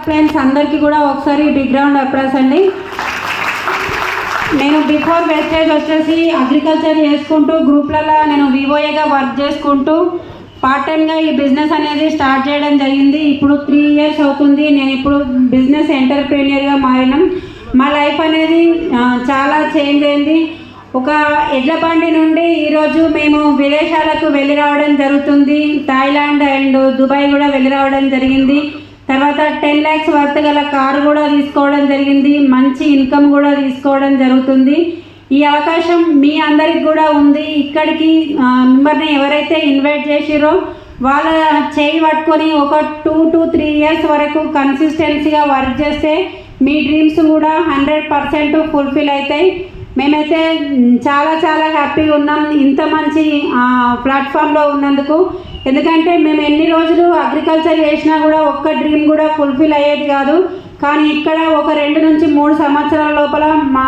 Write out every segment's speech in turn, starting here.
Friends అందరికీ కూడా ఒకసారి బిగ్ రౌండ్ అప్లాస్ అండి. నేను బిఫోర్ వెస్టేజ్ వచ్చేసి అగ్రికల్చర్ చేసుకుంటూ గ్రూప్లలో నేను వివోఏగా వర్క్ చేసుకుంటూ పార్ట్ టైమ్గా ఈ బిజినెస్ అనేది స్టార్ట్ చేయడం జరిగింది. ఇప్పుడు 3 years అవుతుంది. నేను ఇప్పుడు బిజినెస్ ఎంటర్ప్రెన్యూర్గా మారినాం. మా లైఫ్ అనేది చాలా చేంజ్ అయింది. ఒక ఎడ్ల బండి నుండి ఈరోజు మేము విదేశాలకు వెళ్ళి రావడం జరుగుతుంది. థాయిలాండ్ అండ్ దుబాయ్ కూడా వెళ్ళి రావడం జరిగింది. తర్వాత 10 lakhs వర్త్ గల కారు కూడా తీసుకోవడం జరిగింది. మంచి ఇన్కమ్ కూడా తీసుకోవడం జరుగుతుంది. ఈ అవకాశం మీ అందరికి కూడా ఉంది. ఇక్కడికి మిమ్మల్ని ఎవరైతే ఇన్వైట్ చేసిరో వాళ్ళ చేయి పట్టుకొని ఒక 2 to 3 years వరకు కన్సిస్టెన్సీగా వర్క్ చేస్తే మీ డ్రీమ్స్ కూడా 100% ఫుల్ఫిల్ అవుతాయి. మేమైతే చాలా చాలా హ్యాపీగా ఉన్నాం ఇంత మంచి ప్లాట్ఫామ్లో ఉన్నందుకు. ఎందుకంటే మేము ఎన్ని రోజులు అగ్రికల్చర్ చేసినా కూడా ఒక్క డ్రీమ్ కూడా ఫుల్ఫిల్ అయ్యేది కాదు. కానీ ఇక్కడ ఒక 2 నుంచి 3 సంవత్సరాల లోపల మా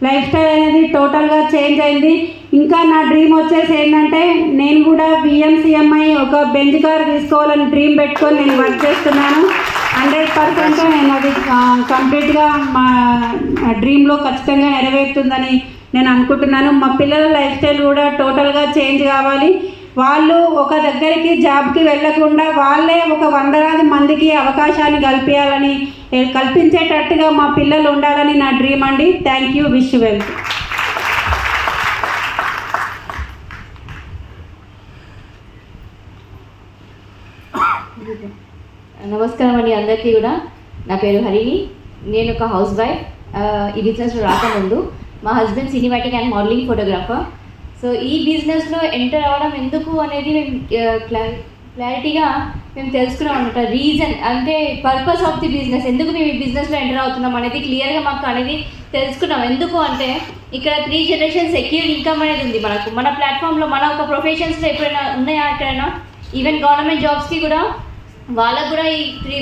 లైఫ్ స్టైల్ అనేది టోటల్గా చేంజ్ అయింది. ఇంకా నా డ్రీమ్ వచ్చేసి ఏంటంటే నేను కూడా BMCMI ఒక బెంజ్ కార్ తీసుకోవాలని డ్రీమ్ పెట్టుకొని నేను వర్క్ చేస్తున్నాను. 100% నేను అది కంప్లీట్గా మా డ్రీమ్లో ఖచ్చితంగా నెరవేరుతుందని నేను అనుకుంటున్నాను. మా పిల్లల లైఫ్ స్టైల్ కూడా టోటల్గా చేంజ్ కావాలి. వాళ్ళు ఒక దగ్గరికి జాబ్కి వెళ్ళకుండా వాళ్ళే ఒక 100 మందికి అవకాశాన్ని కల్పించేటట్టుగా మా పిల్లలు ఉండాలని నా డ్రీమ్ అండి. Thank you. Wish well. నమస్కారం అండి అందరికీ కూడా. నా పేరు హరిణి. నేను ఒక హౌస్ వైఫ్. ఈ బిజినెస్లో రాకముందు మా husband cinematic and modelling photographer. So ఈ బిజినెస్లో ఎంటర్ అవ్వడం ఎందుకు అనేది మేము క్లారిటీగా మేము తెలుసుకున్నాం అనమాట. రీజన్ అంటే పర్పస్ ఆఫ్ ది బిజినెస్, ఎందుకు మేము ఈ బిజినెస్లో ఎంటర్ అవుతున్నాం అనేది క్లియర్గా మాకు అనేది తెలుసుకున్నాం. ఎందుకు అంటే ఇక్కడ 3 generations సెక్యూర్ ఇన్కమ్ అనేది ఉంది మనకు. మన ప్లాట్ఫామ్లో మన ఒక ప్రొఫెషన్స్లో ఎప్పుడైనా ఉన్నాయా ఎక్కడైనా, ఈవెన్ గవర్నమెంట్ జాబ్స్కి కూడా వాళ్ళకు కూడా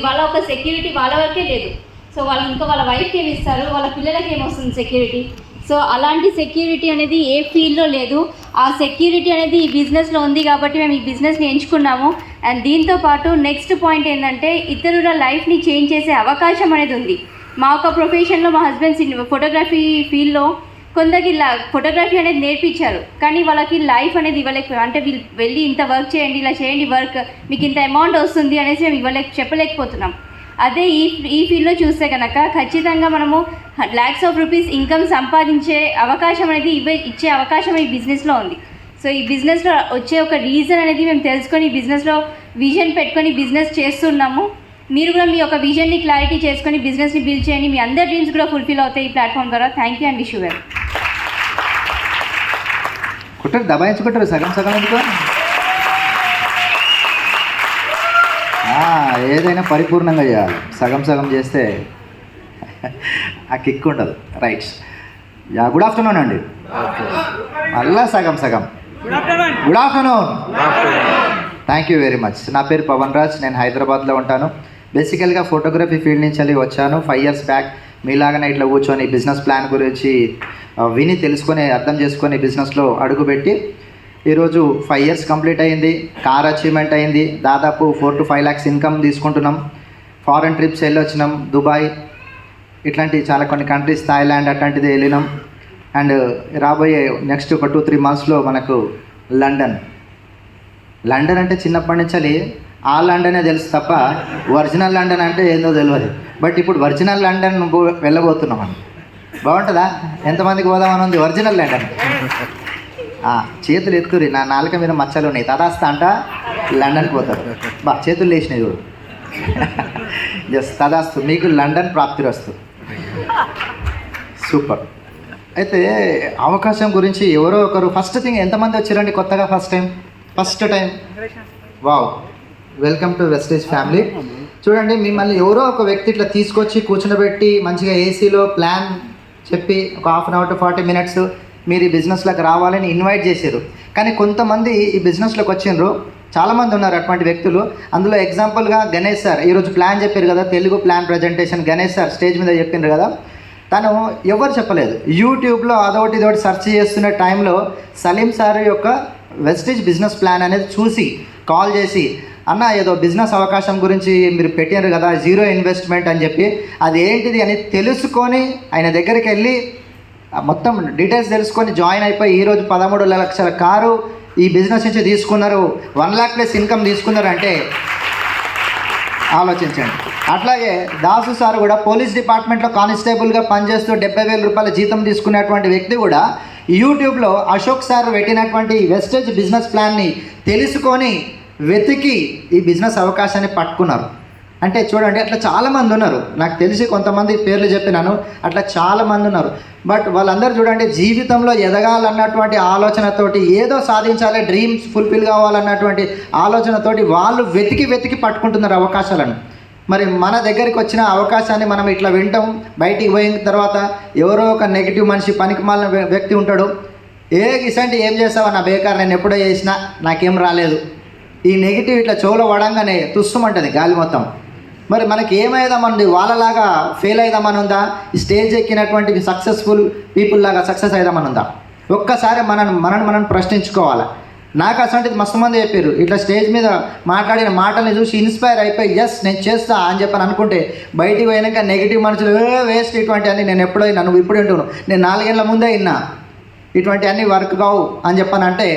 వాళ్ళ ఒక సెక్యూరిటీ వాళ్ళ వరకే లేదు. సో వాళ్ళు ఇంకా వాళ్ళ వైఫ్కి ఏమి ఇస్తారు, వాళ్ళ పిల్లలకి ఏమొస్తుంది సెక్యూరిటీ. సో అలాంటి సెక్యూరిటీ అనేది ఏ ఫీల్డ్లో లేదు. ఆ సెక్యూరిటీ అనేది ఈ బిజినెస్లో ఉంది కాబట్టి మేము ఈ బిజినెస్ని ఎంచుకున్నాము. అండ్ దీంతోపాటు నెక్స్ట్ పాయింట్ ఏంటంటే ఇతరుల లైఫ్ని చేంజ్ చేసే అవకాశం అనేది ఉంది. మా ఒక ప్రొఫెషన్లో మా హస్బెండ్ ఫోటోగ్రఫీ ఫీల్డ్లో కొందరికి ఫోటోగ్రఫీ అనేది నేర్పించారు, కానీ వాళ్ళకి లైఫ్ అనేది ఇవ్వలేకపోయారు. అంటే వీళ్ళు వెళ్ళి ఇంత వర్క్ చేయండి, ఇలా చేయండి వర్క్, మీకు ఇంత అమౌంట్ వస్తుంది అనేసి మేము చెప్పలేకపోతున్నాం. అదే ఈ ఫీల్డ్లో చూస్తే కనుక ఖచ్చితంగా మనము lakhs of rupees ఇన్కమ్ సంపాదించే అవకాశం అనేది ఇచ్చే అవకాశం ఈ బిజినెస్లో ఉంది. సో ఈ బిజినెస్లో వచ్చే ఒక రీజన్ అనేది మేము తెలుసుకొని ఈ బిజినెస్లో విజన్ పెట్టుకొని బిజినెస్ చేస్తున్నాము. మీరు కూడా మీ యొక్క విజన్ని క్లారిటీ చేసుకొని బిజినెస్ని బిల్డ్ చేయండి. మీ అందరి డ్రీమ్స్ కూడా ఫుల్ఫిల్ అవుతాయి ఈ ప్లాట్ఫామ్ ద్వారా. Thank you and wish you well. దబాయించుకుంటారు సగం సగం ఎందుకు? ఏదైనా పరిపూర్ణంగా చేయాలి. సగం సగం చేస్తే ఆ కిక్ ఉండదు. రైట్. గుడ్ ఆఫ్టర్నూన్ అండి. మళ్ళా సగం సగం. Good afternoon. Thank you very much. నా పేరు పవన్ రాజ్. నేను హైదరాబాద్లో ఉంటాను. బేసికల్గా ఫోటోగ్రఫీ ఫీల్డ్ నుంచి వెళ్ళి వచ్చాను. 5 years బ్యాక్ మీలాగానే ఇట్లా కూర్చొని బిజినెస్ ప్లాన్ గురించి విని తెలుసుకొని అర్థం చేసుకొని బిజినెస్లో అడుగుపెట్టి ఈరోజు 5 years కంప్లీట్ అయింది. కార్ అచీవ్మెంట్ అయింది. దాదాపు 4 to 5 lakhs ఇన్కమ్ తీసుకుంటున్నాం. ఫారెన్ ట్రిప్స్ వెళ్ళొచ్చినాం. దుబాయ్ ఇట్లాంటి చాలా కొన్ని కంట్రీస్, థాయిలాండ్ అట్లాంటిది వెళ్ళినాం. అండ్ రాబోయే నెక్స్ట్ ఒక 2-3 monthsలో మనకు లండన్ అంటే చిన్నప్పటి నుంచి ఆ లండనే తెలుసు తప్ప ఒరిజినల్ లండన్ అంటే ఏందో తెలియదు. బట్ ఇప్పుడు ఒరిజినల్ లండన్ వెళ్ళబోతున్నాం అని. బాగుంటుందా? ఎంతమందికి పోదామని ఉంది ఒరిజినల్ లండన్? చేతులు ఎత్తుకురి. నా నాలుక మీద మచ్చలు ఉన్నాయి. తదాస్తా అంట లండన్కి పోతారు. చేతులు లేచినాయి చూడు. జస్ట్ తదాస్తు, మీకు లండన్ ప్రాప్తిరస్తు. సూపర్. అయితే అవకాశం గురించి ఎవరో ఒకరు ఫస్ట్ థింగ్ ఎంతమంది వచ్చారండి కొత్తగా first time? Wow, welcome to Vestige family. చూడండి, మిమ్మల్ని ఎవరో ఒక వ్యక్తి ఇట్లా తీసుకొచ్చి కూర్చునబెట్టి మంచిగా ఏసీలో ప్లాన్ చెప్పి ఒక 1/2 hour to 40 minutes మీరు ఈ బిజినెస్లోకి రావాలని ఇన్వైట్ చేశారు. కానీ కొంతమంది ఈ బిజినెస్లోకి వచ్చిండ్రు. చాలామంది ఉన్నారు అటువంటి వ్యక్తులు. అందులో ఎగ్జాంపుల్గా గణేష్ సార్ ఈరోజు ప్లాన్ చెప్పారు కదా, Telugu plan presentation. Ganesh sir stage మీద చెప్పిండ్రు కదా, తను ఎవరు చెప్పలేదు. యూట్యూబ్లో అదొకటి ఇదొకటి సెర్చ్ చేస్తున్న టైంలో సలీం సార్ యొక్క వెస్టేజ్ బిజినెస్ ప్లాన్ అనేది చూసి కాల్ చేసి అన్న ఏదో బిజినెస్ అవకాశం గురించి మీరు పెట్టారు కదా, జీరో ఇన్వెస్ట్మెంట్ అని చెప్పి, అది ఏంటిది అని తెలుసుకొని ఆయన దగ్గరికి వెళ్ళి మొత్తం డీటెయిల్స్ తెలుసుకొని జాయిన్ అయిపోయి ఈరోజు 13 లక్షల కారు ఈ బిజినెస్ నుంచి తీసుకున్నారు, 1 lakh ప్లస్ ఇన్కమ్ తీసుకున్నారు అంటే ఆలోచించండి. అట్లాగే దాసు సార్ కూడా పోలీస్ డిపార్ట్మెంట్లో కానిస్టేబుల్గా పనిచేస్తూ 70,000 రూపాయల జీతం తీసుకునేటువంటి వ్యక్తి కూడా యూట్యూబ్లో అశోక్ సార్ పెట్టినటువంటి వెస్టేజ్ బిజినెస్ ప్లాన్ని తెలుసుకొని వెతికి ఈ బిజినెస్ అవకాశాన్ని పట్టుకున్నారు. అంటే చూడండి, అట్లా చాలామంది ఉన్నారు, నాకు తెలిసి కొంతమంది పేర్లు చెప్పినాను, అట్లా చాలామంది ఉన్నారు. బట్ వాళ్ళందరూ చూడండి జీవితంలో ఎదగాలన్నటువంటి ఆలోచనతోటి, ఏదో సాధించాలి, డ్రీమ్స్ ఫుల్ఫిల్ కావాలన్నటువంటి ఆలోచనతోటి వాళ్ళు వెతికి పట్టుకుంటున్నారు అవకాశాలను. మరి మన దగ్గరికి వచ్చిన అవకాశాన్ని మనం ఇట్లా వింటాం, బయటికి పోయిన తర్వాత ఎవరో ఒక నెగిటివ్ మనిషి, పనికిమాలిన వ్యక్తి ఉంటాడు, ఇసంటి ఏం చేస్తావా నా బేకార్, నేను ఎప్పుడో చేసినా నాకేం రాలేదు, ఈ నెగిటివ్ ఇట్లా చెవులో పడంగానే తుస్సుమంటుంది గాలి మొత్తం. మరి మనకి ఏమైదామని వాళ్ళలాగా ఫెయిల్ అయిదామని ఉందా, ఈ స్టేజ్ ఎక్కినటువంటి సక్సెస్ఫుల్ పీపుల్ లాగా సక్సెస్ అయిదామని ఉందా? ఒక్కసారి మనం ప్రశ్నించుకోవాలి. నాకు అసలు మస్తు మంది చెప్పారు, ఇట్లా స్టేజ్ మీద మాట్లాడిన మాటల్ని చూసి ఇన్స్పైర్ అయిపోయి ఎస్ నేను చేస్తా అని చెప్పని అనుకుంటే బయటికి పోయినాక నెగిటివ్ మనుషులు వేస్ట్ ఇటువంటి అన్నీ నేను ఎప్పుడైనా నువ్వు ఇప్పుడు వింటున్నావు, నేను 4 ఏళ్ళ ముందే విన్నా, ఇటువంటి అన్నీ వర్క్ కావు అని చెప్పానంటే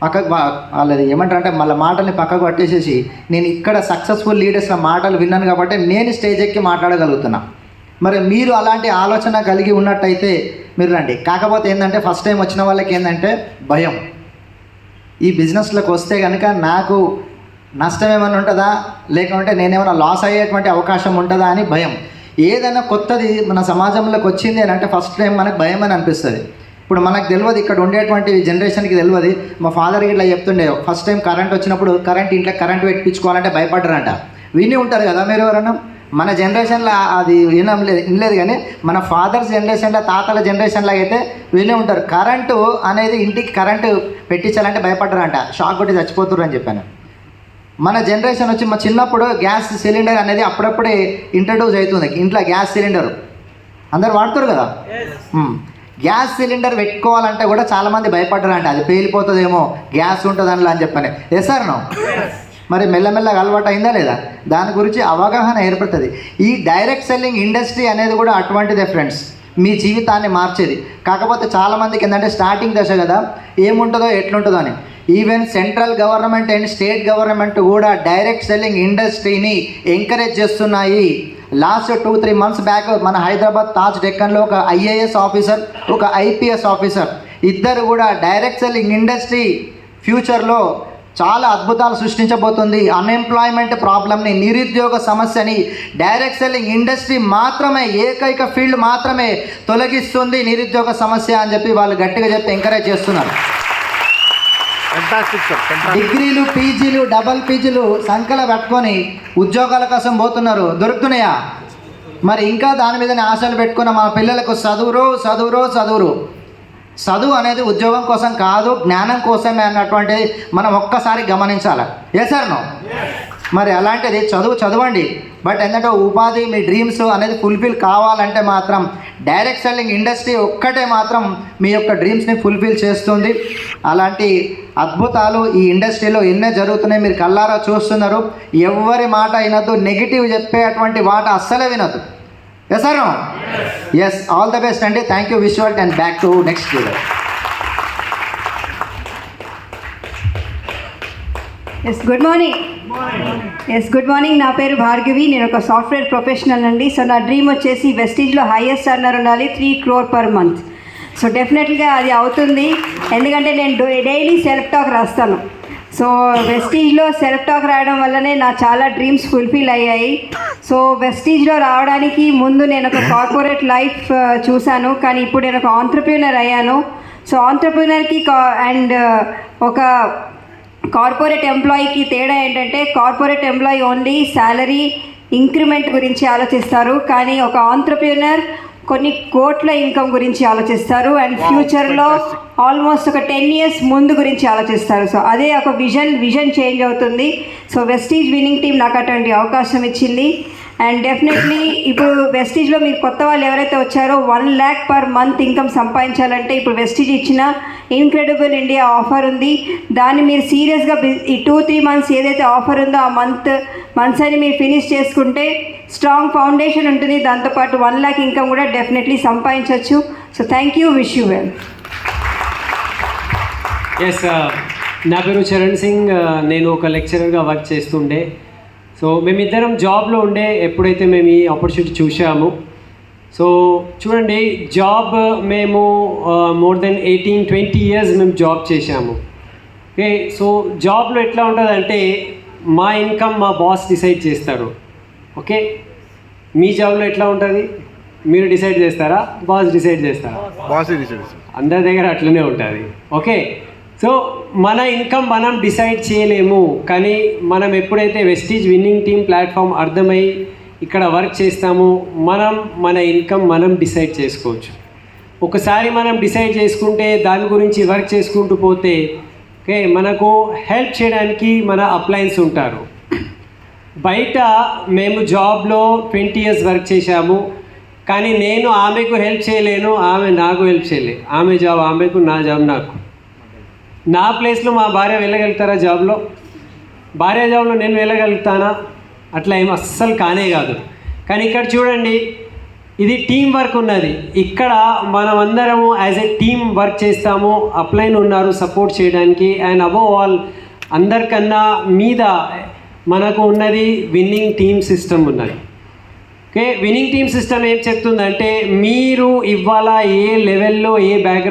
పక్కకు వాళ్ళది ఏమంటారంటే మళ్ళీ మాటల్ని పక్కకు పట్టేసేసి నేను ఇక్కడ సక్సెస్ఫుల్ లీడర్స్ల మాటలు విన్నాను కాబట్టి నేను స్టేజ్ ఎక్కి మాట్లాడగలుగుతున్నా. మరి మీరు అలాంటి ఆలోచన కలిగి ఉన్నట్టయితే మీరు రండి. కాకపోతే ఏంటంటే ఫస్ట్ టైం వచ్చిన వాళ్ళకి ఏంటంటే భయం, ఈ బిజినెస్లోకి వస్తే కనుక నాకు నష్టం ఏమైనా ఉంటుందా, లేకుంటే నేనేమైనా లాస్ అయ్యేటువంటి అవకాశం ఉంటుందా అని భయం. ఏదైనా కొత్తది మన సమాజంలోకి వచ్చింది అని అంటే ఫస్ట్ టైం మనకు భయం అని అనిపిస్తుంది. ఇప్పుడు మనకు తెలియదు, ఇక్కడ ఉండేటువంటి జనరేషన్కి తెలియదు. మా ఫాదర్కి ఇట్లా చెప్తుండే, ఫస్ట్ టైం కరెంట్ వచ్చినప్పుడు ఇంట్లో కరెంట్ పెట్టించుకోవాలంటే భయపడ్డారంట. విని ఉంటారు కదా మీరు ఎవరన్నా. మన జనరేషన్లో అది వినలేదు కానీ మన ఫాదర్స్ జనరేషన్లో, తాతల జనరేషన్లో అయితే వినే ఉంటారు. కరెంటు అనేది ఇంటికి కరెంటు పెట్టించాలంటే భయపడ్డారంట, షాక్ కొట్టి చచ్చిపోతున్నారు అని చెప్పాను. మన జనరేషన్ వచ్చి మా చిన్నప్పుడు గ్యాస్ సిలిండర్ అనేది అప్పుడప్పుడే ఇంట్రడ్యూస్ అవుతుంది. ఇంట్లో గ్యాస్ సిలిండర్ అందరు వాడుతారు కదా. గ్యాస్ సిలిండర్ పెట్టుకోవాలంటే కూడా చాలామంది భయపడ్డారంట, అది పేలిపోతుందేమో, గ్యాస్ ఉంటుంది అందులో అని చెప్పని. సార్ నో మరి మెల్లమెల్లగా అలవాటు అయిందా లేదా, దాని గురించి అవగాహన ఏర్పడుతుంది. ఈ డైరెక్ట్ సెల్లింగ్ ఇండస్ట్రీ అనేది కూడా అటువంటిదే ఫ్రెండ్స్, మీ జీవితాన్ని మార్చేది. కాకపోతే చాలామందికి ఏంటంటే స్టార్టింగ్ దశ కదా, ఏముంటుందో ఎట్లుంటుందో అని. Even central government and state government కూడా డైరెక్ట్ సెల్లింగ్ ఇండస్ట్రీని ఎంకరేజ్ చేస్తున్నాయి. లాస్ట్ 2-3 months బ్యాక్ మన హైదరాబాద్ తాజ్ డెక్కన్లో ఒక IAS ఆఫీసర్, ఒక IPS ఆఫీసర్ ఇద్దరు కూడా డైరెక్ట్ సెల్లింగ్ ఇండస్ట్రీ ఫ్యూచర్లో చాలా అద్భుతాలు సృష్టించబోతుంది. అన్ఎంప్లాయ్మెంట్ ప్రాబ్లమ్ని, నిరుద్యోగ సమస్యని డైరెక్ట్ సెల్లింగ్ ఇండస్ట్రీ మాత్రమే, ఏకైక ఫీల్డ్ మాత్రమే తొలగిస్తుంది నిరుద్యోగ సమస్య అని చెప్పి వాళ్ళు గట్టిగా చెప్పి ఎంకరేజ్ చేస్తున్నారు. డిగ్రీలు, పీజీలు, డబల్ పీజీలు సంఖ్యలో పెట్టుకొని ఉద్యోగాల కోసం పోతున్నారు, దొరుకుతున్నాయా? మరి ఇంకా దాని మీదనే ఆశలు పెట్టుకున్న మా పిల్లలకు చదువు అనేది ఉద్యోగం కోసం కాదు, జ్ఞానం కోసమే అన్నటువంటిది మనం ఒక్కసారి గమనించాలి. సార్ నో మరి అలాంటిది చదవండి. బట్ ఏంటంటే ఉపాధి, మీ డ్రీమ్స్ అనేది ఫుల్ఫిల్ కావాలంటే మాత్రం డైరెక్ట్ సెల్లింగ్ ఇండస్ట్రీ ఒక్కటే మాత్రం మీ యొక్క డ్రీమ్స్ని ఫుల్ఫిల్ చేస్తుంది. అలాంటి అద్భుతాలు ఈ ఇండస్ట్రీలో ఎన్నో జరుగుతున్నాయి, మీరు కళ్ళారా చూస్తున్నారు. ఎవరి మాట వినద్దు, నెగిటివ్ చెప్పేటువంటి మాట అస్సలే వినద్దు. Sir no yes, all the best అండి. Thank you, wish you and back to next video. Yes good morning. నా పేరు భార్గవి, నేను ఒక సాఫ్ట్వేర్ ప్రొఫెషనల్ అండి. సో నా డ్రీమ్ వచ్చేసి వెస్టీజ్లో హైయెస్ట్ అర్నర్ ఉండాలి, 3 crore per month. సో డెఫినెట్గా అది అవుతుంది, ఎందుకంటే నేను డైలీ సెల్ఫ్ టాక్ రాస్తాను. సో వెస్టీజ్లో సెల్ఫ్ టాక్ రాయడం వల్లనే నా చాలా డ్రీమ్స్ ఫుల్ఫిల్ అయ్యాయి. సో వెస్టీజ్లో రావడానికి ముందు నేను ఒక కార్పొరేట్ లైఫ్ చూశాను, కానీ ఇప్పుడు నేను ఒక ఆంట్రప్రీనర్ అయ్యాను. సో ఆంట్రప్రీనర్కి అండ్ ఒక కార్పొరేట్ ఎంప్లాయీకి తేడా ఏంటంటే, corporate employee only salary increment గురించి ఆలోచిస్తారు, కానీ ఒక ఆంట్రప్రీనర్ కొన్ని కోట్ల ఇన్కమ్ గురించి ఆలోచిస్తారు అండ్ ఫ్యూచర్లో ఆల్మోస్ట్ ఒక 10 years ముందు గురించి ఆలోచిస్తారు. సో అదే ఒక విజన్ చేంజ్ అవుతుంది. సో వెస్టీజ్ విన్నింగ్ టీం నాకు అటువంటి అవకాశం ఇచ్చింది. అండ్ డెఫినెట్లీ ఇప్పుడు వెస్టీజ్లో మీరు కొత్త వాళ్ళు ఎవరైతే వచ్చారో 1 lakh per month ఇన్కమ్ సంపాదించాలంటే ఇప్పుడు వెస్టీజ్ ఇచ్చిన ఇన్క్రెడిబుల్ ఇండియా ఆఫర్ ఉంది. దాన్ని మీరు సీరియస్గా ఈ 2-3 months ఏదైతే ఆఫర్ ఉందో ఆ మంత్స్ అని మీరు ఫినిష్ చేసుకుంటే స్ట్రాంగ్ ఫౌండేషన్ ఉంటుంది. దాంతోపాటు 1 lakh ఇన్కమ్ కూడా డెఫినెట్లీ సంపాదించవచ్చు. So thank you, wish you well. Yes, నా పేరు చరణ్ సింగ్. నేను ఒక లెక్చరర్గా వర్క్ చేస్తుండే. సో మేమిద్దరం జాబ్లో ఉండే ఎప్పుడైతే మేము ఈ ఆపర్చునిటీ చూసాము. సో చూడండి, జాబ్ మేము మోర్ దెన్ 18-20 years మేము జాబ్ చేశాము. ఓకే, సో జాబ్లో ఎట్లా ఉంటుందంటే మా ఇన్కమ్ మా బాస్ డిసైడ్ చేస్తారు. ఓకే, మీ జాబ్లో ఎట్లా ఉంటుంది? మీరు డిసైడ్ చేస్తారా, బాస్ డిసైడ్ చేస్తారా? అందరి దగ్గర అట్లనే ఉంటుంది. ఓకే, సో మన ఇన్కమ్ మనం డిసైడ్ చేయలేము, కానీ మనం ఎప్పుడైతే వెస్టీజ్ విన్నింగ్ టీమ్ ప్లాట్ఫామ్ అర్థమై ఇక్కడ వర్క్ చేస్తామో మన ఇన్కమ్ మనం డిసైడ్ చేసుకోవచ్చు. ఒకసారి మనం డిసైడ్ చేసుకుంటే దాని గురించి వర్క్ చేసుకుంటూ పోతే ఓకే, మనకు హెల్ప్ చేయడానికి మన అప్లయన్స్ ఉంటారు. బయట మేము జాబ్లో 20 years వర్క్ చేశాము, కానీ నేను ఆమెకు హెల్ప్ చేయలేను, ఆమె నాకు హెల్ప్ చేయలేదు. ఆమె జాబ్ ఆమెకు, నా జాబ్ నాకు. నా ప్లేస్లో మా భార్య వెళ్ళగలుగుతారా జాబ్లో? భార్య జాబ్లో నేను వెళ్ళగలుగుతానా? అట్లా ఏం అస్సలు కానే కాదు. కానీ ఇక్కడ చూడండి, ఇది టీం వర్క్ ఉన్నది. ఇక్కడ మనమందరము యాజ్ ఎ టీమ్ వర్క్ చేస్తాము. అప్లైన్ ఉన్నారు సపోర్ట్ చేయడానికి. అండ్ అబోవ్ ఆల్ అందరికన్నా మీద మనకు ఉన్నది విన్నింగ్ టీమ్ సిస్టమ్ ఉన్నది. ఓకే, విన్నింగ్ టీమ్ సిస్టమ్ ఏం చెప్తుందంటే మీరు ఇవాళ ఏ లెవెల్లో ఏ బ్యాక్గ్రౌండ్